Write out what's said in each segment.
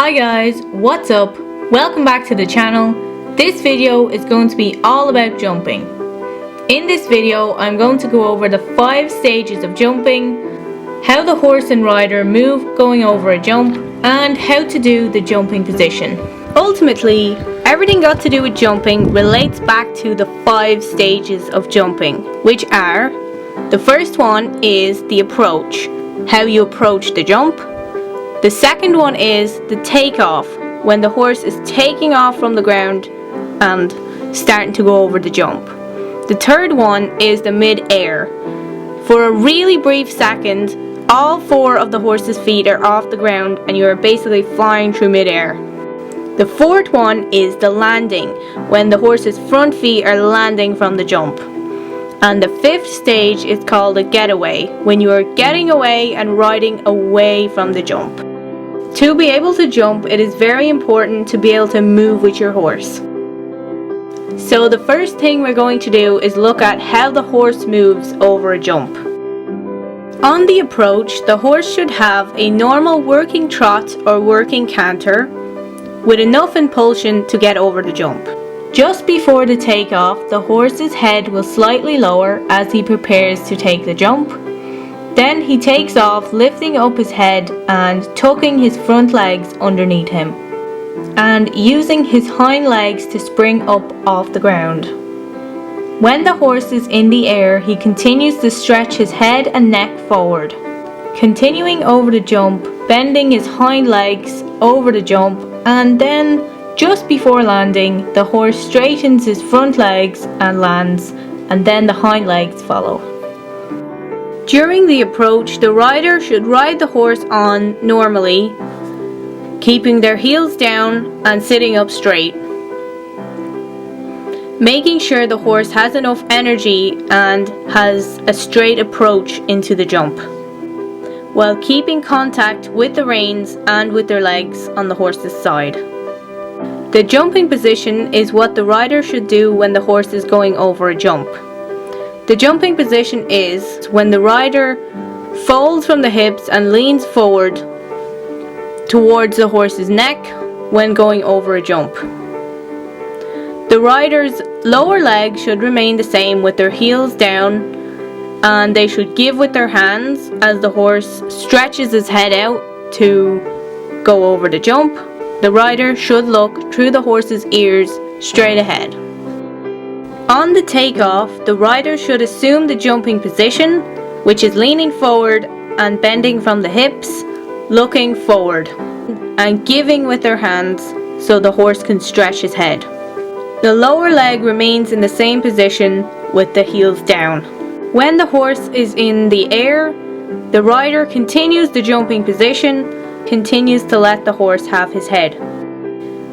Hi guys, what's up? Welcome back to the channel. This video is going to be all about jumping. In this video, I'm going to go over the 5 stages of jumping, how the horse and rider move going over a jump, and how to do the jumping position. Ultimately, everything got to do with jumping relates back to the 5 stages of jumping, which are: the first one is the approach, how you approach the jump. The second one is the takeoff, when the horse is taking off from the ground and starting to go over the jump. The third one is the mid-air. For a really brief second, all 4 of the horse's feet are off the ground and you are basically flying through mid-air. The fourth one is the landing, when the horse's front feet are landing from the jump. And the 5th stage is called a getaway, when you are getting away and riding away from the jump. To be able to jump, it is very important to be able to move with your horse. So the first thing we're going to do is look at how the horse moves over a jump. On the approach, the horse should have a normal working trot or working canter with enough impulsion to get over the jump. Just before the takeoff, the horse's head will slightly lower as he prepares to take the jump. Then he takes off, lifting up his head and tucking his front legs underneath him, and using his hind legs to spring up off the ground. When the horse is in the air, he continues to stretch his head and neck forward, continuing over the jump, bending his hind legs over the jump, and then just before landing, the horse straightens his front legs and lands, and then the hind legs follow. During the approach, the rider should ride the horse on normally, keeping their heels down and sitting up straight, making sure the horse has enough energy and has a straight approach into the jump, while keeping contact with the reins and with their legs on the horse's side. The jumping position is what the rider should do when the horse is going over a jump. The jumping position is when the rider folds from the hips and leans forward towards the horse's neck when going over a jump. The rider's lower legs should remain the same with their heels down, and they should give with their hands as the horse stretches his head out to go over the jump. The rider should look through the horse's ears straight ahead. On the takeoff, the rider should assume the jumping position, which is leaning forward and bending from the hips, looking forward, and giving with their hands so the horse can stretch his head. The lower leg remains in the same position with the heels down. When the horse is in the air, the rider continues the jumping position, continues to let the horse have his head.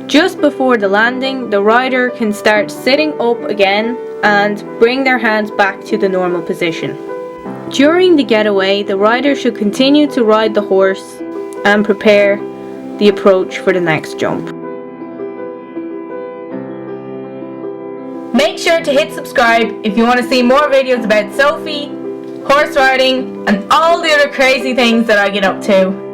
Just before the landing, the rider can start sitting up again and bring their hands back to the normal position. During the getaway, the rider should continue to ride the horse and prepare the approach for the next jump. Make sure to hit subscribe if you want to see more videos about Sophie, horse riding, and all the other crazy things that I get up to.